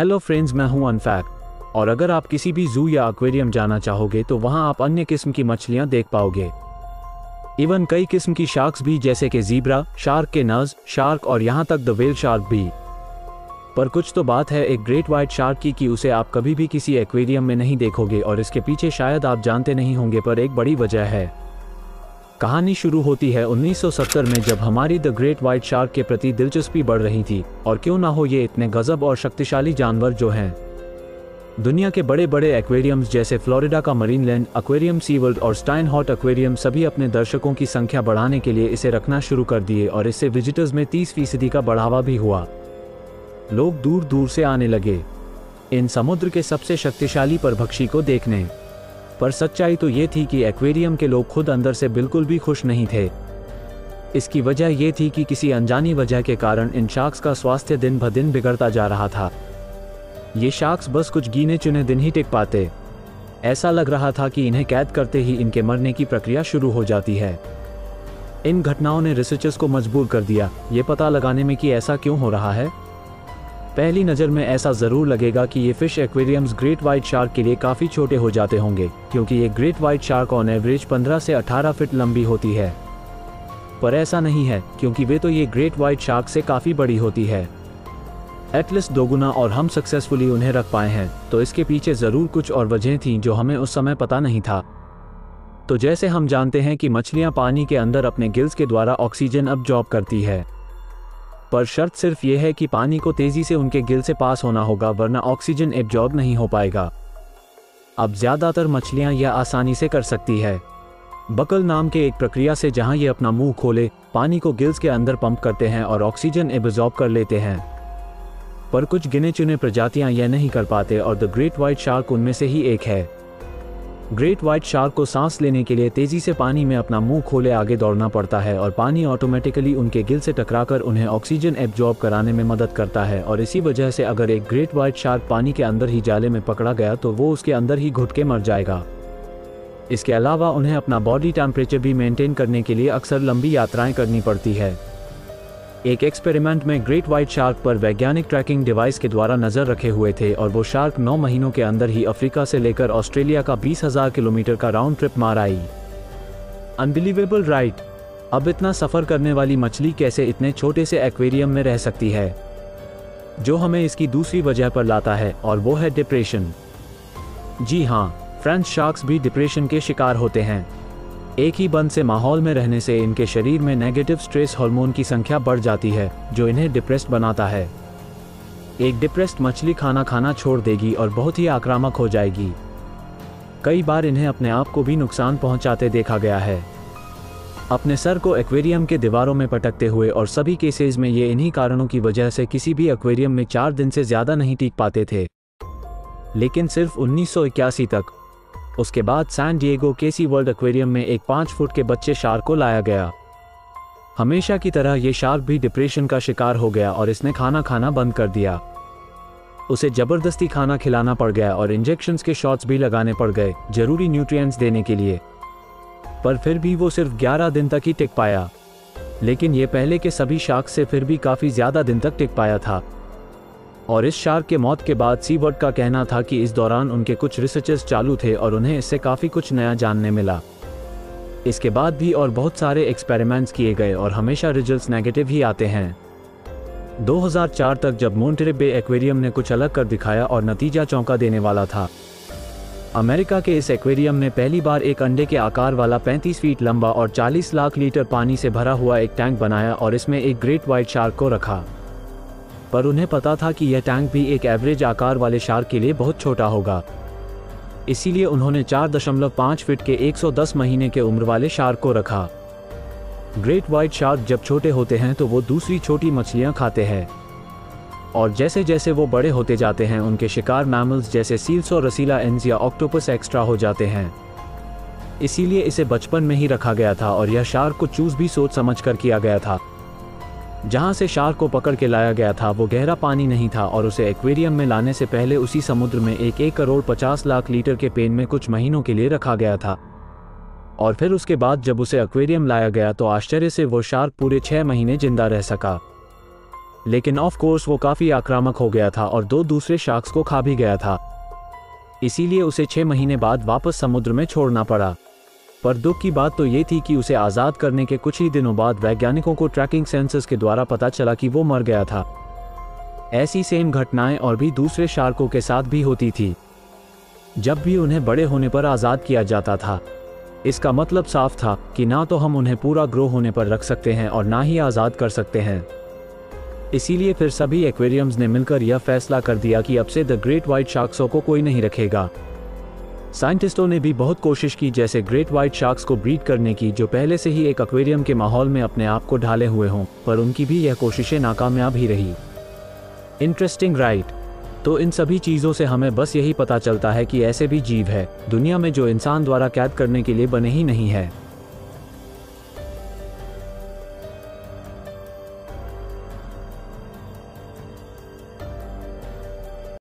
Hello friends, मैं हूं अनफैक्ट और अगर आप किसी भी जू या एक्वेरियम जाना चाहोगे तो वहां आप अन्य किस्म की मछलियां देख पाओगे। इवन कई किस्म की शार्क्स भी, जैसे कि ज़ीब्रा, शार्क के नज शार्क और यहां तक द व्हेल शार्क भी। पर कुछ तो बात है एक ग्रेट व्हाइट शार्क की कि उसे आप कभी भी किसी एक्वेरियम में नहीं देखोगे और इसके पीछे शायद आप जानते नहीं होंगे, पर एक बड़ी वजह है। कहानी शुरू होती है 1970 में, जब हमारी द ग्रेट व्हाइट शार्क के प्रति दिलचस्पी बढ़ रही थी। और क्यों ना हो, ये इतने गजब और शक्तिशाली जानवर जो हैं। दुनिया के बड़े बड़े एक्वेरियम्स जैसे फ्लोरिडा का मरीनलैंड एक्वेरियम, सीवर्ल्ड और स्टाइनहॉट एक्वेरियम सभी अपने दर्शकों की संख्या बढ़ाने के लिए इसे रखना शुरू कर दिए और इससे विजिटर्स में 30% का बढ़ावा भी हुआ। लोग दूर दूर से आने लगे इन समुद्र के सबसे शक्तिशाली परभक्षी को देखने। पर सच्चाई तो ये थी कि एक्वेरियम के लोग खुद अंदर से बिल्कुल भी खुश नहीं थे। इसकी वजह ये थी कि किसी अनजानी वजह के कारण इन शार्क्स का स्वास्थ्य दिन ब दिन बिगड़ता जा रहा था। ये शार्क्स बस कुछ गिने चुने दिन ही टिक पाते। ऐसा लग रहा था कि इन्हें कैद करते ही इनके मरने की प्रक्रिया शुरू हो जाती है। इन घटनाओं ने रिसर्चर्स को मजबूर कर दिया ये पता लगाने में कि ऐसा क्यों हो रहा है। पहली नज़र में ऐसा ज़रूर लगेगा कि ये fish aquariums great white shark के लिए काफ़ी छोटे हो जाते होंगे, क्योंकि ये great white shark on average 15 से 18 फीट लंबी होती है। पर ऐसा नहीं है, क्योंकि वे तो ये ग्रेट व्हाइट शार्क से काफ़ी बड़ी होती है, एटलीस्ट 2 गुना, और हम सक्सेसफुली उन्हें रख पाए हैं। तो इसके पीछे ज़रूर कुछ और वजह थीं जो हमें उस समय पता नहीं था। तो जैसे हम जानते हैं कि मछलियाँ पानी के अंदर अपने गिल्स के द्वारा ऑक्सीजन अब्जॉर्ब करती है, पर शर्त सिर्फ यह है कि पानी को तेजी से उनके गिल से पास होना होगा, वरना ऑक्सीजन एब्जॉर्ब नहीं हो पाएगा। अब ज़्यादातर मछलियां यह आसानी से कर सकती है, बकल नाम के एक प्रक्रिया से, जहां ये अपना मुंह खोले पानी को गिल्स के अंदर पंप करते हैं और ऑक्सीजन एब्जॉर्ब कर लेते हैं। पर कुछ गिने चुने प्रजातियां यह नहीं कर पाते और द ग्रेट व्हाइट शार्क उनमें से ही एक है। ग्रेट व्हाइट शार्क को सांस लेने के लिए तेजी से पानी में अपना मुंह खोले आगे दौड़ना पड़ता है और पानी ऑटोमेटिकली उनके गिल से टकराकर उन्हें ऑक्सीजन एब्जॉर्ब कराने में मदद करता है। और इसी वजह से अगर एक ग्रेट व्हाइट शार्क पानी के अंदर ही जाले में पकड़ा गया तो वो उसके अंदर ही घुट के मर जाएगा। इसके अलावा उन्हें अपना बॉडी टेम्परेचर भी मेंटेन करने के लिए अक्सर लंबी यात्राएं करनी पड़ती है। एक एक्सपेरिमेंट में ग्रेट व्हाइट शार्क पर वैज्ञानिक ट्रैकिंग डिवाइस के द्वारा नजर रखे हुए थे और वो शार्क 9 महीनों के अंदर ही अफ्रीका से लेकर ऑस्ट्रेलिया का 20,000 किलोमीटर का राउंड ट्रिप मार आई। Unbelievable, right? अब इतना सफर करने वाली मछली कैसे इतने छोटे से एक्वेरियम में रह सकती है? जो हमें इसकी दूसरी वजह पर लाता है, और वो है डिप्रेशन। जी हाँ, फ्रेंच शार्क्स भी डिप्रेशन के शिकार होते हैं। एक ही बंद से माहौल में रहने से इनके शरीर में नेगेटिव स्ट्रेस हार्मोन की संख्या बढ़ जाती है, जो इन्हें डिप्रेस्ड बनाता है। एक डिप्रेस्ड मछली खाना खाना छोड़ देगी और बहुत ही आक्रामक हो जाएगी। कई बार इन्हें अपने आप को भी नुकसान पहुंचाते देखा गया है, अपने सर को एक्वेरियम के दीवारों में पटकते हुए, और सभी केसेस में ये इन्हीं कारणों की वजह से किसी भी एक्वेरियम में 4 दिन से ज़्यादा नहीं टिक पाते थे। लेकिन सिर्फ 1981 तक। उसके बाद सैन डिएगो के सी वर्ल्ड एक्वेरियम में एक 5 फुट के बच्चे शार्क को लाया गया। हमेशा की तरह ये शार्क भी डिप्रेशन का शिकार हो गया और इसने खाना खाना बंद कर दिया। उसे जबरदस्ती खाना खिलाना पड़ गया और इंजेक्शंस के शॉट्स भी लगाने पड़ गए जरूरी न्यूट्रिएंट्स देने के लिए। पर फिर भी वो सिर्फ 11 दिन तक ही टिक पाया। लेकिन ये पहले के सभी शार्क से फिर भी काफ़ी ज़्यादा दिन तक टिक पाया था। और इस शार्क के मौत के बाद सीवर्ल्ड का कहना था कि इस दौरान उनके कुछ रिसर्चेस चालू थे और उन्हें इससे काफ़ी कुछ नया जानने मिला। इसके बाद भी और बहुत सारे एक्सपेरिमेंट्स किए गए और हमेशा रिजल्ट्स नेगेटिव ही आते हैं। 2004 तक जब मॉन्टरे बे एक्वेरियम ने कुछ अलग कर दिखाया और नतीजा चौंका देने वाला था। अमेरिका के इस एक्वेरियम ने पहली बार एक अंडे के आकार वाला 35 फीट लंबा और 40 लाख लीटर पानी से भरा हुआ एक टैंक बनाया और इसमें एक ग्रेट व्हाइट शार्क को रखा। पर उन्हें पता था कि यह टैंक भी एक एवरेज आकार वाले शार्क के लिए बहुत छोटा होगा। इसीलिए उन्होंने 4.5 फीट के 110 महीने के उम्र वाले शार्क को रखा। ग्रेट व्हाइट शार्क जब छोटे होते हैं तो वो दूसरी छोटी मछलियां खाते हैं, और जैसे जैसे वो बड़े होते जाते हैं उनके शिकार मैमल्स जैसे सील्स और रसीला एंस या ऑक्टोपस एक्स्ट्रा हो जाते हैं। इसीलिए इसे बचपन में ही रखा गया था और यह शार्क को चूज भी सोच समझ कर किया गया था। जहां से शार्क को पकड़ के लाया गया था वो गहरा पानी नहीं था और उसे एक्वेरियम में लाने से पहले उसी समुद्र में 1 करोड़ 50 लाख लीटर के पेन में कुछ महीनों के लिए रखा गया था। और फिर उसके बाद जब उसे एक्वेरियम लाया गया तो आश्चर्य से वो शार्क पूरे 6 महीने जिंदा रह सका। लेकिन ऑफ कोर्स वो काफ़ी आक्रामक हो गया था और 2 दूसरे शार्क्स को खा भी गया था। इसीलिए उसे 6 महीने बाद वापस समुद्र में छोड़ना पड़ा। पर दुख की बात तो ये थी कि उसे आज़ाद करने के कुछ ही दिनों बाद वैज्ञानिकों को ट्रैकिंग सेंसर्स के द्वारा पता चला कि वो मर गया था। ऐसी सेम घटनाएं और भी दूसरे शार्कों के साथ भी होती थी जब भी उन्हें बड़े होने पर आज़ाद किया जाता था। इसका मतलब साफ था कि ना तो हम उन्हें पूरा ग्रो होने पर रख सकते हैं और ना ही आज़ाद कर सकते हैं। इसीलिए फिर सभी एक्वेरियम्स ने मिलकर यह फैसला कर दिया कि अब से द ग्रेट व्हाइट शार्क्सों को कोई नहीं रखेगा। साइंटिस्टों ने भी बहुत कोशिश की जैसे ग्रेट व्हाइट शार्क्स को ब्रीड करने की जो पहले से ही एक एक्वेरियम के माहौल में अपने आप को ढाले हुए हों, पर उनकी भी यह कोशिशें नाकामयाब ही रही। Interesting right? तो इन सभी चीज़ों से हमें बस यही पता चलता है कि ऐसे भी जीव है दुनिया में जो इंसान द्वारा कैद करने के लिए बने ही नहीं है।